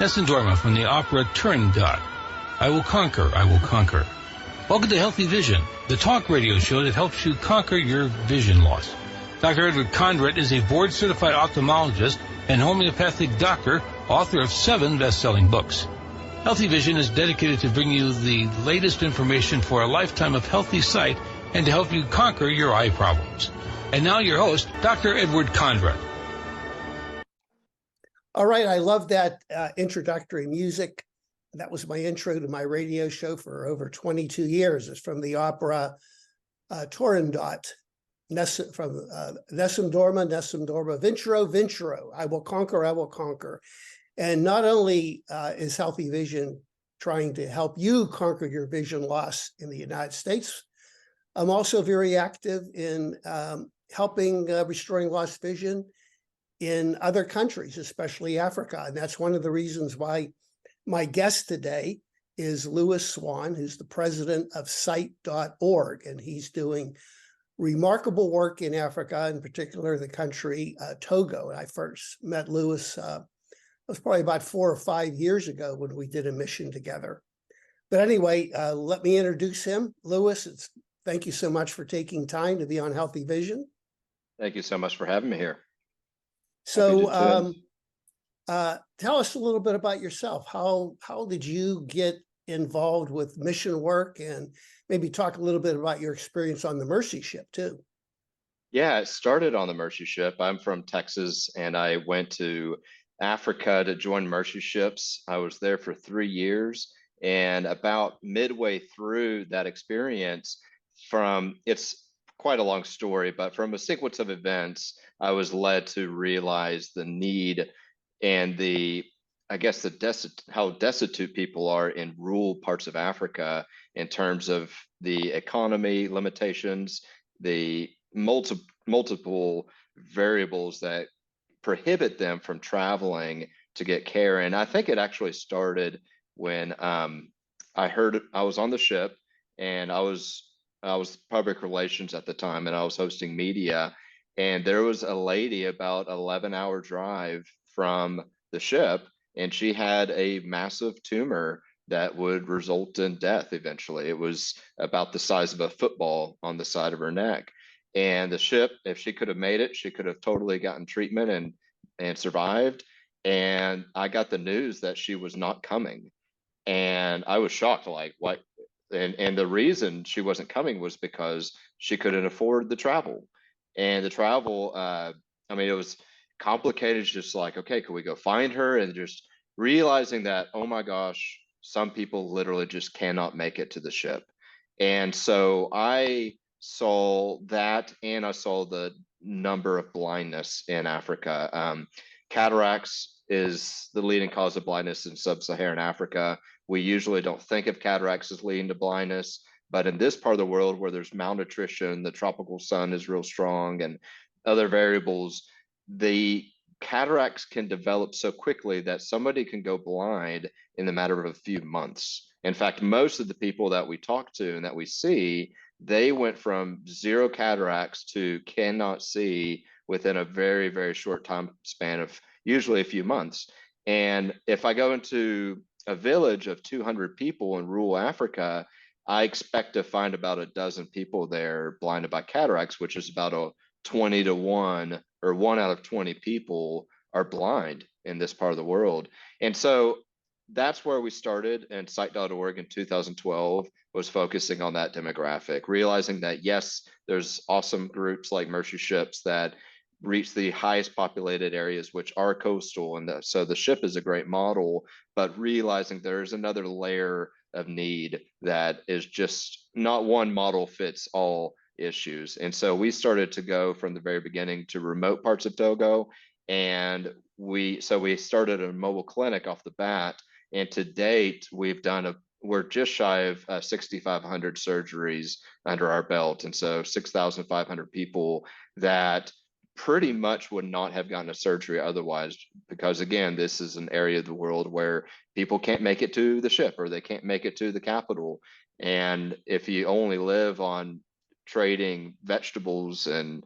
Nessun Dorma from the opera Turandot. I will conquer, I will conquer. Welcome to Healthy Vision, the talk radio show that helps you conquer your vision loss. Dr. Edward Conrad is a board-certified ophthalmologist and homeopathic doctor, author of 7 best-selling books. Healthy Vision is dedicated to bring you the latest information for a lifetime of healthy sight and to help you conquer your eye problems. And now your host, Dr. Edward Conrad. All right, I love that introductory music. That was my intro to my radio show for over 22 years. It's from the opera Turandot, from Nessun Dorma, Vincero, I will conquer, I will conquer. And not only is Healthy Vision trying to help you conquer your vision loss in the United States, I'm also very active in helping restoring lost vision in other countries, especially Africa. And that's one of the reasons why my guest today is Louis Swan, who's the president of Sight.org, and he's doing remarkable work in Africa, in particular the country Togo. And I first met Louis, it was probably about 4 or 5 years ago when we did a mission together. But anyway, let me introduce him. Louis, thank you so much for taking time to be on Healthy Vision. Thank you so much for having me here. So tell us a little bit about yourself. How did you get involved with mission work, and maybe talk a little bit about your experience on the Mercy ship too? Yeah, it started on the Mercy ship. I'm from Texas, and I went to Africa to join Mercy ships. I was there for 3 years, and about midway through that experience, it's quite a long story, but from a sequence of events, I was led to realize the need and how destitute people are in rural parts of Africa in terms of the economy limitations, the multiple variables that prohibit them from traveling to get care. And I think it actually started when I was on the ship, and I was public relations at the time, and I was hosting media, and there was a lady about 11-hour drive from the ship, and she had a massive tumor that would result in death eventually. It was about the size of a football on the side of her neck. And the ship, if she could have made it, she could have totally gotten treatment and survived. And I got the news that she was not coming. And I was shocked, like, what? And the reason she wasn't coming was because she couldn't afford the travel. And the travel, it was complicated. It's just like, okay, can we go find her? And just realizing that, oh my gosh, some people literally just cannot make it to the ship. And so I saw that, and I saw the number of blindness in Africa. Cataracts is the leading cause of blindness in sub-Saharan Africa. We usually don't think of cataracts as leading to blindness, but in this part of the world where there's malnutrition, the tropical sun is real strong, and other variables, the cataracts can develop so quickly that somebody can go blind in the matter of a few months. In fact, most of the people that we talk to and that we see, they went from 0 cataracts to cannot see within a very, very short time span of usually a few months. And if I go into a village of 200 people in rural Africa, I expect to find about a dozen people there blinded by cataracts, which is about a 20 to 1, or 1 out of 20 people are blind in this part of the world. And so that's where we started, and Sight.org in 2012 was focusing on that demographic, realizing that yes, there's awesome groups like Mercy ships that reach the highest populated areas, which are coastal, and so the ship is a great model, but realizing there's another layer of need that is just not one model fits all issues. And so we started to go from the very beginning to remote parts of Togo, and we started a mobile clinic off the bat, and to date we're just shy of 6,500 surgeries under our belt, and so 6,500 people that pretty much would not have gotten a surgery otherwise, because again, this is an area of the world where people can't make it to the ship or they can't make it to the capital. And if you only live on trading vegetables and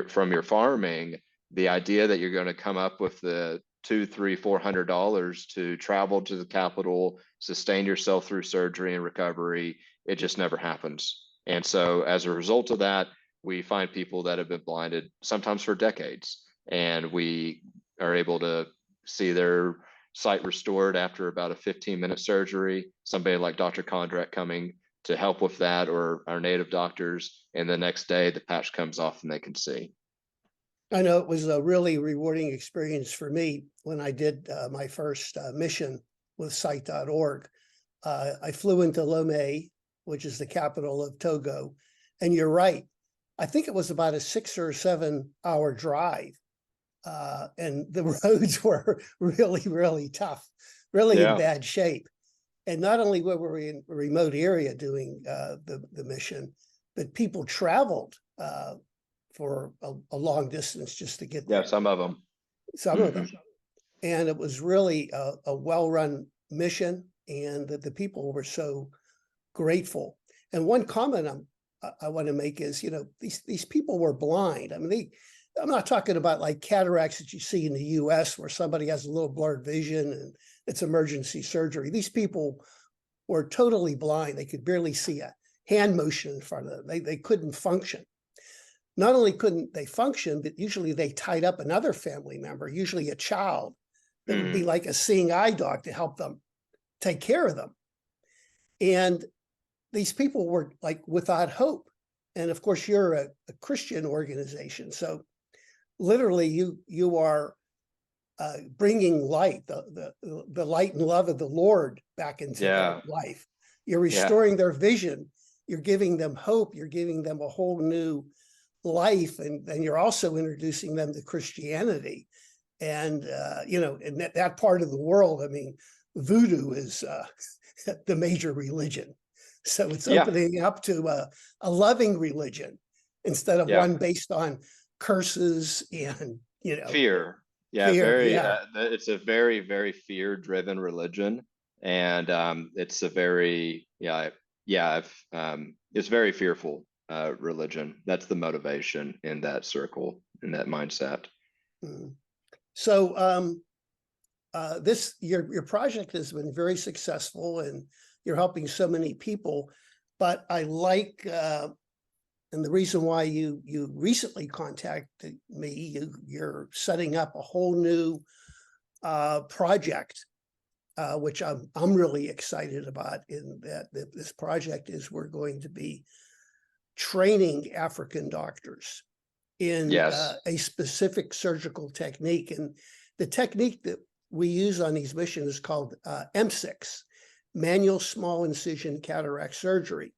from your farming, the idea that you're going to come up with the $200, $300, $400 to travel to the capital, sustain yourself through surgery and recovery, it just never happens. And so as a result of that, we find people that have been blinded sometimes for decades, and we are able to see their sight restored after about a 15-minute surgery. Somebody like Dr. Kondrak coming to help with that, or our native doctors, and the next day the patch comes off and they can see. I know it was a really rewarding experience for me when I did my first mission with sight.org. I flew into Lomé, which is the capital of Togo. And you're right. I think it was about a 6 or 7 hour drive. And the roads were really, really tough, really in bad shape. And not only were we in a remote area doing the mission, but people traveled for a long distance just to get there. Yeah, some of them. Some of them. And it was really a well-run mission, and the people were so grateful. And one comment I want to make is, you know, these people were blind. I mean, I'm not talking about like cataracts that you see in the US where somebody has a little blurred vision and it's emergency surgery. These people were totally blind. They could barely see a hand motion in front of them. They couldn't function. Not only couldn't they function, but usually they tied up another family member, usually a child, that would be like a seeing eye dog to help them take care of them. And these people were like without hope. And of course, you're a Christian organization. So literally you are bringing light, the light and love of the Lord back into their life. You're restoring their vision. You're giving them hope. You're giving them a whole new life. And you're also introducing them to Christianity. And, you know, in that part of the world, I mean, voodoo is the major religion. So it's opening up to a loving religion instead of one based on curses and, you know, fear. It's a very, very fear-driven religion, and it's a very it's very fearful religion. That's the motivation in that circle, in that mindset. So your project has been very successful, and you're helping so many people. But I like, and the reason why you recently contacted me, you're setting up a whole new project, which I'm really excited about. In that this project is we're going to be training African doctors in a specific surgical technique, and the technique that we use on these missions is called M6. Manual small incision cataract surgery.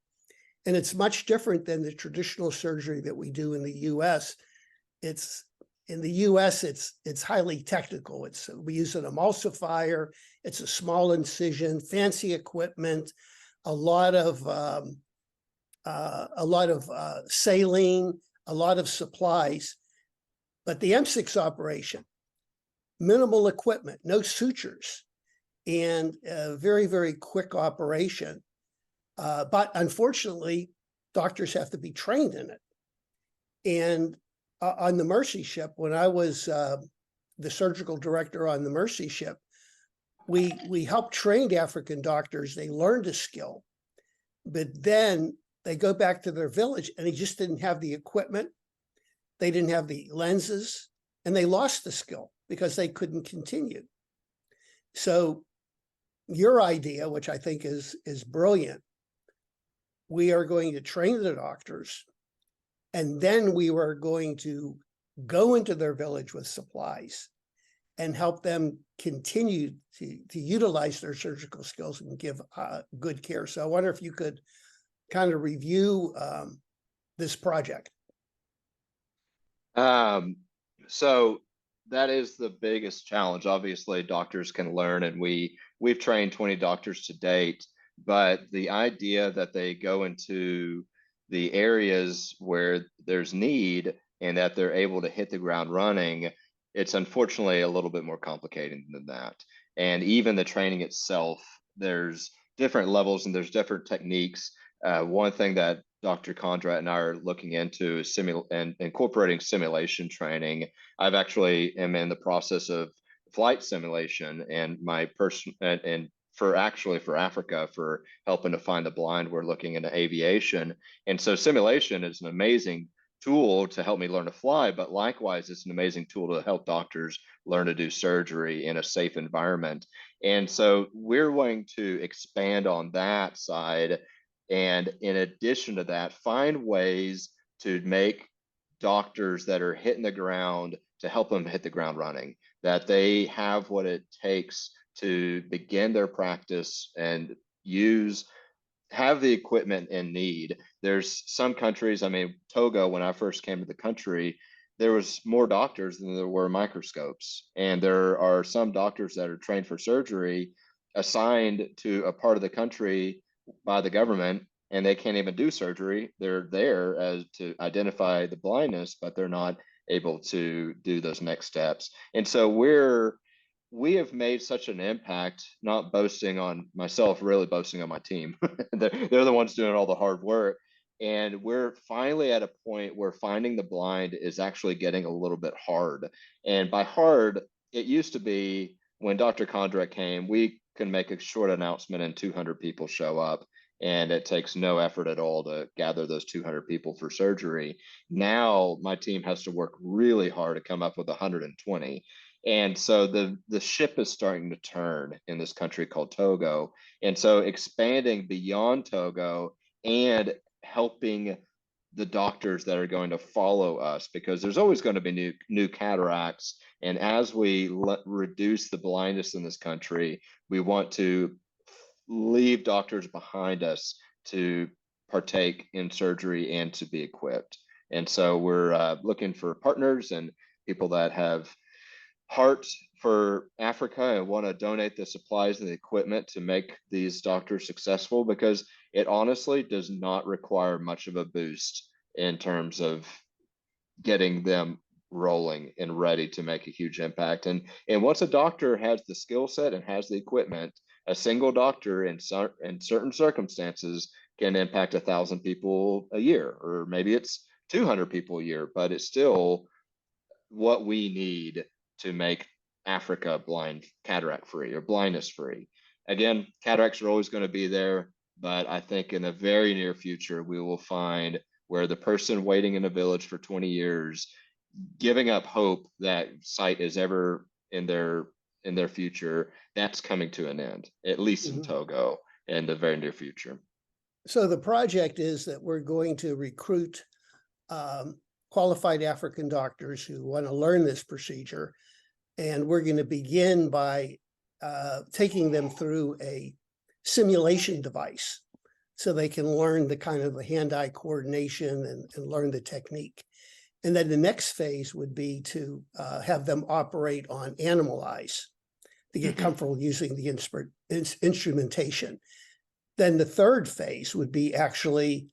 And it's much different than the traditional surgery that we do in the US. It's in the US, it's highly technical. We use an emulsifier, it's a small incision, fancy equipment, a lot of saline, a lot of supplies. But the M6 operation, minimal equipment, no sutures, and a very, very quick operation. But unfortunately, doctors have to be trained in it. And on the Mercy ship, when I was the surgical director on the Mercy ship, we helped train African doctors. They learned a skill, but then they go back to their village and they just didn't have the equipment. They didn't have the lenses, and they lost the skill because they couldn't continue. So your idea, which I think is brilliant, we are going to train the doctors, and then we are going to go into their village with supplies and help them continue to utilize their surgical skills and give good care. So I wonder if you could kind of review this project. So that is the biggest challenge. Obviously, doctors can learn, and we've trained 20 doctors to date, but the idea that they go into the areas where there's need and that they're able to hit the ground running, it's unfortunately a little bit more complicated than that. And even the training itself, there's different levels and there's different techniques. One thing that Dr. Condrat and I are looking into is incorporating simulation training. I've actually am in the process of flight simulation, and my person and for Africa, for helping to find the blind, we're looking into aviation. And so simulation is an amazing tool to help me learn to fly, but likewise, it's an amazing tool to help doctors learn to do surgery in a safe environment. And so we're going to expand on that side. And in addition to that, find ways to make doctors that are hitting the ground, to help them hit the ground running, that they have what it takes to begin their practice and have the equipment in need. There's some countries, I mean, Togo, when I first came to the country, there was more doctors than there were microscopes. And there are some doctors that are trained for surgery assigned to a part of the country by the government, and they can't even do surgery. They're there as to identify the blindness, but they're not able to do those next steps. And so we have made such an impact, not boasting on myself, really boasting on my team. They're the ones doing all the hard work. And we're finally at a point where finding the blind is actually getting a little bit hard. And by hard, it used to be when Dr. Condrat came, we can make a short announcement and 200 people show up. And it takes no effort at all to gather those 200 people for surgery. Now my team has to work really hard to come up with 120. And so the ship is starting to turn in this country called Togo. And so expanding beyond Togo and helping the doctors that are going to follow us, because there's always going to be new cataracts. And as we reduce the blindness in this country, we want to leave doctors behind us to partake in surgery and to be equipped. And so we're looking for partners and people that have heart for Africa and want to donate the supplies and the equipment to make these doctors successful, because it honestly does not require much of a boost in terms of getting them rolling and ready to make a huge impact. And once a doctor has the skill set and has the equipment, a single doctor in certain circumstances can impact 1,000 people a year, or maybe it's 200 people a year, but it's still what we need to make Africa cataract free or blindness free. Again, cataracts are always going to be there, but I think in the very near future, we will find where the person waiting in a village for 20 years, giving up hope that sight is ever in their future, that's coming to an end, at least in Togo, in the very near future. So the project is that we're going to recruit qualified African doctors who want to learn this procedure. And we're going to begin by taking them through a simulation device so they can learn the kind of the hand-eye coordination and learn the technique. And then the next phase would be to have them operate on animal eyes to get comfortable using the instrumentation. Then the third phase would be actually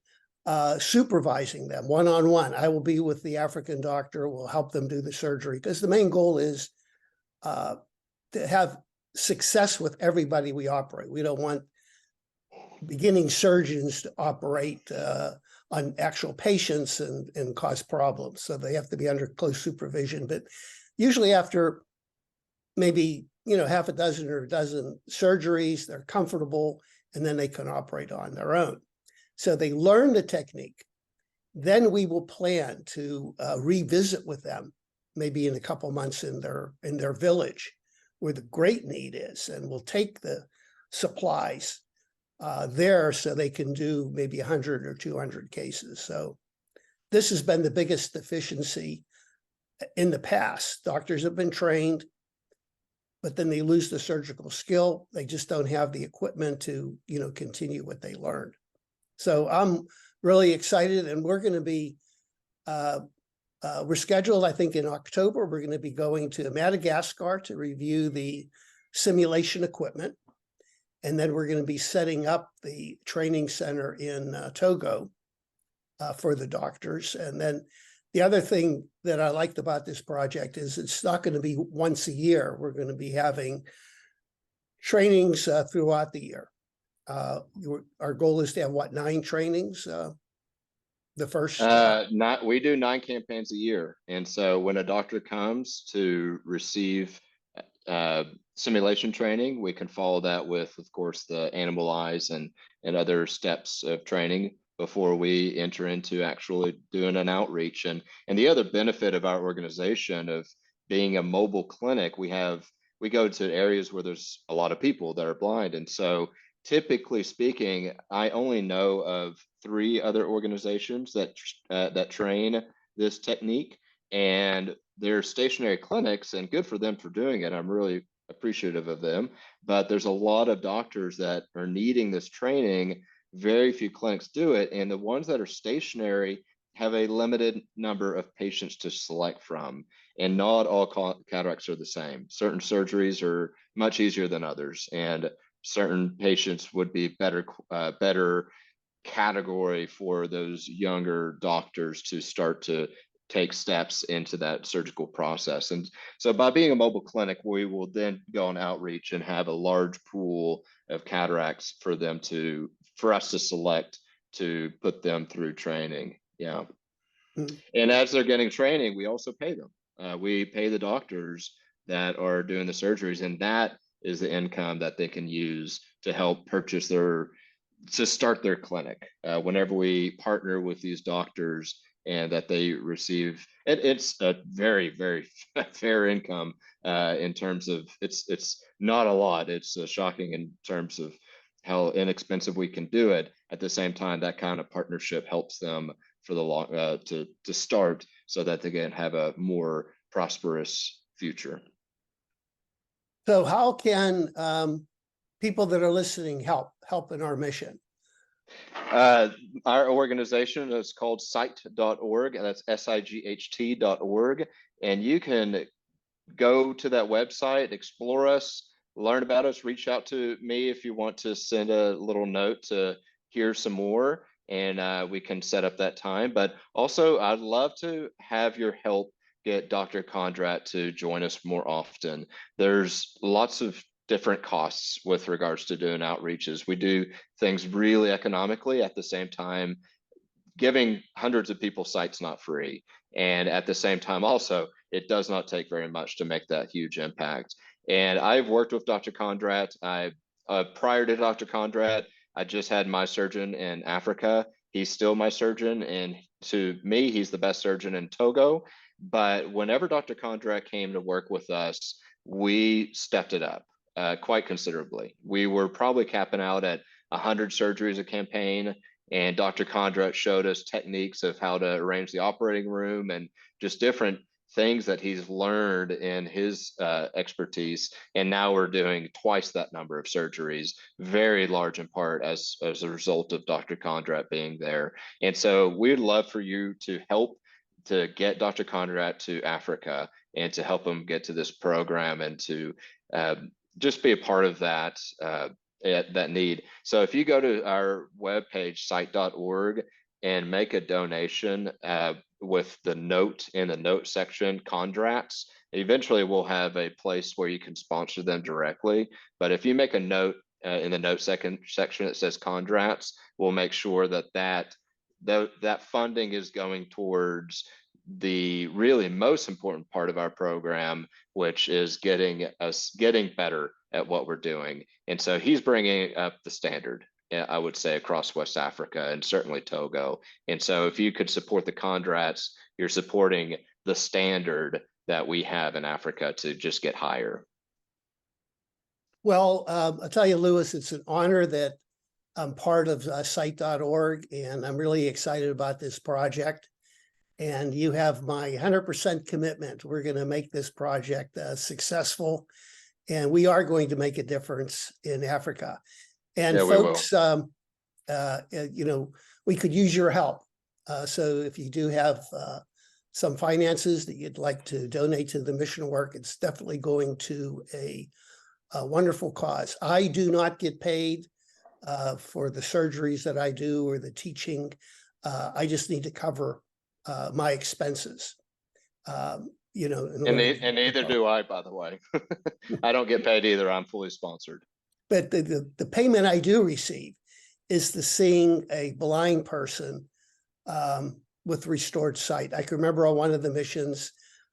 supervising them one-on-one. I will be with the African doctor, will help them do the surgery, because the main goal is to have success with everybody we operate. We don't want beginning surgeons to operate on actual patients and cause problems. So they have to be under close supervision. But usually after maybe, half a dozen or a dozen surgeries, they're comfortable, and then they can operate on their own. So they learn the technique. Then we will plan to revisit with them, maybe in a couple months in their village where the great need is, and we'll take the supplies there so they can do maybe 100 or 200 cases. So this has been the biggest deficiency in the past. Doctors have been trained, but then they lose the surgical skill. They just don't have the equipment to, continue what they learned. So I'm really excited, and we're going to be, we're scheduled, I think, in October. We're going to be going to Madagascar to review the simulation equipment. And then we're going to be setting up the training center in Togo for the doctors. And then The other thing that I liked about this project is it's not going to be once a year. We're going to be having trainings throughout the year. Our goal is to have, what, 9 trainings? The first we do 9 campaigns a year, and so when a doctor comes to receive simulation training, we can follow that with, of course, the animal eyes and other steps of training before we enter into actually doing an outreach. And the other benefit of our organization of being a mobile clinic, we go to areas where there's a lot of people that are blind, and so typically speaking, I only know of 3 other organizations that train this technique, and they're stationary clinics, and good for them for doing it. I'm really appreciative of them. But there's a lot of doctors that are needing this training. Very few clinics do it, and the ones that are stationary have a limited number of patients to select from, and not all cataracts are the same. Certain surgeries are much easier than others, and certain patients would be better category for those younger doctors to start to take steps into that surgical process. And so by being a mobile clinic, we will then go on outreach and have a large pool of cataracts for us to select to put them through training. Yeah. Mm-hmm. And as they're getting training, we also pay them. We pay the doctors that are doing the surgeries, and that is the income that they can use to help purchase to start their clinic. Whenever we partner with these doctors and that they receive, it's a very, very fair income in terms of, it's not a lot. It's shocking in terms of how inexpensive we can do it. At the same time, that kind of partnership helps them for the long, to start so that they can have a more prosperous future. So how can people that are listening help in our mission? Our organization is called sight.org, and that's SIGHT.org. And you can go to that website, explore us, learn about us, reach out to me if you want to send a little note to hear some more, and we can set up that time. But also, I'd love to have your help get Dr. Condrat to join us more often. There's lots of different costs with regards to doing outreaches. We do things really economically. At the same time, giving hundreds of people sight's not free. And at the same time, also, it does not take very much to make that huge impact. And I've worked with Dr. Condrat. Prior to Dr. Condrat, I just had my surgeon in Africa. He's still my surgeon, and to me, he's the best surgeon in Togo. But whenever Dr. Condrat came to work with us, we stepped it up quite considerably. We were probably capping out at 100 surgeries a campaign, and Dr. Condrat showed us techniques of how to arrange the operating room and just different things that he's learned in his expertise. And now we're doing twice that number of surgeries, very large in part as a result of Dr. Condrat being there. And so we'd love for you to help to get Dr. Condrat to Africa and to help him get to this program and to just be a part of that need. So if you go to our webpage, sight.org, and make a donation with the note in the note section, Condrats, eventually we'll have a place where you can sponsor them directly. But if you make a note in the note section that says Condrats, we'll make sure that funding is going towards the really most important part of our program, which is getting better at what we're doing. And so he's bringing up the standard, I would say, across West Africa and certainly Togo. And so if you could support the Condrats, you're supporting the standard that we have in Africa to just get higher. Well, I'll tell you, Louis, it's an honor that I'm part of sight.org, and I'm really excited about this project. And you have my 100% commitment. We're going to make this project successful, and we are going to make a difference in Africa. And yeah, folks, we could use your help. So if you do have some finances that you'd like to donate to the mission work, it's definitely going to a wonderful cause. I do not get paid for the surgeries that I do or the teaching. I just need to cover my expenses. You know, and neither do I, by the way. I don't get paid either. I'm fully sponsored. But the payment I do receive is the seeing a blind person with restored sight. I can remember on one of the missions,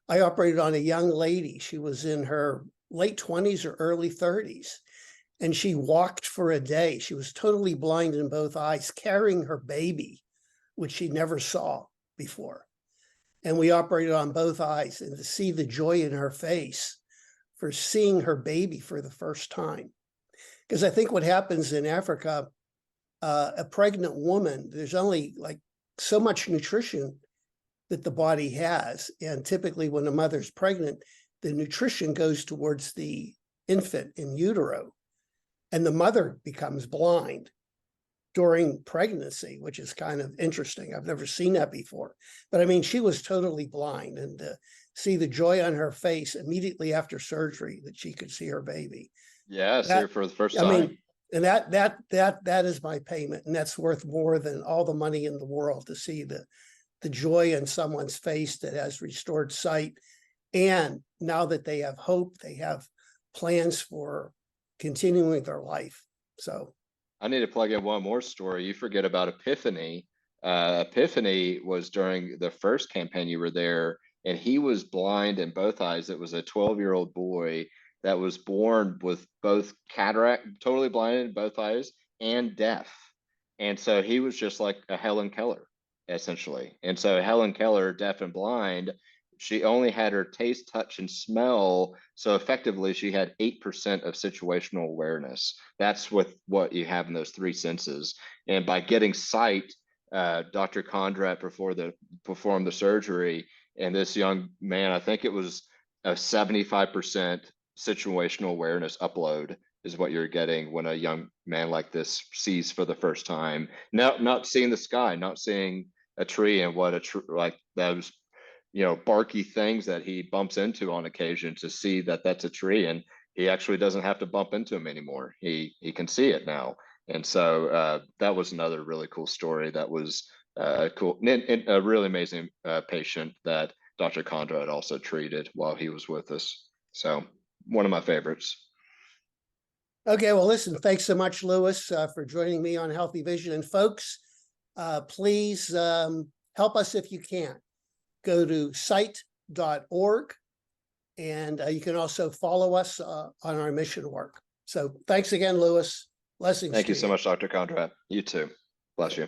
I operated on a young lady. She was in her late 20s or early 30s, and she walked for a day. She was totally blind in both eyes, carrying her baby, which she never saw before. And we operated on both eyes, and to see the joy in her face for seeing her baby for the first time. Because I think what happens in Africa, a pregnant woman, there's only like so much nutrition that the body has. And typically when a mother's pregnant, the nutrition goes towards the infant in utero, and the mother becomes blind during pregnancy, which is kind of interesting. I've never seen that before. But I mean, she was totally blind, and to see the joy on her face immediately after surgery that she could see her baby. Yeah, see her for the first time. I mean, and that is my payment, and that's worth more than all the money in the world, to see the joy in someone's face that has restored sight. And now that they have hope, they have plans for continuing their life. So I need to plug in one more story. You forget about Epiphany. Epiphany was during the first campaign you were there, and he was blind in both eyes. It was a 12-year-old boy that was born with both cataract, totally blind in both eyes, and deaf. And so he was just like a Helen Keller, essentially. And so Helen Keller, deaf and blind, she only had her taste, touch, and smell. So effectively, she had 8% of situational awareness. That's with what you have in those three senses. And by getting sight, Dr. Condrat performed the surgery, and this young man, I think it was a 75% situational awareness upload is what you're getting when a young man like this sees for the first time. Not seeing the sky, not seeing a tree and what like those, you know, barky things that he bumps into on occasion, to see that that's a tree, and he actually doesn't have to bump into him anymore. He can see it now. And so that was another really cool story. That was cool, and a really amazing patient that Dr. Condrat also treated while he was with us. So one of my favorites. Okay, well, listen, thanks so much, Lewis, for joining me on Healthy Vision. And folks, please help us if you can. Go to sight.org, and you can also follow us on our mission work. So thanks again, Lewis. Blessings. Thank you so much, Dr. Condrat. You too. Bless you.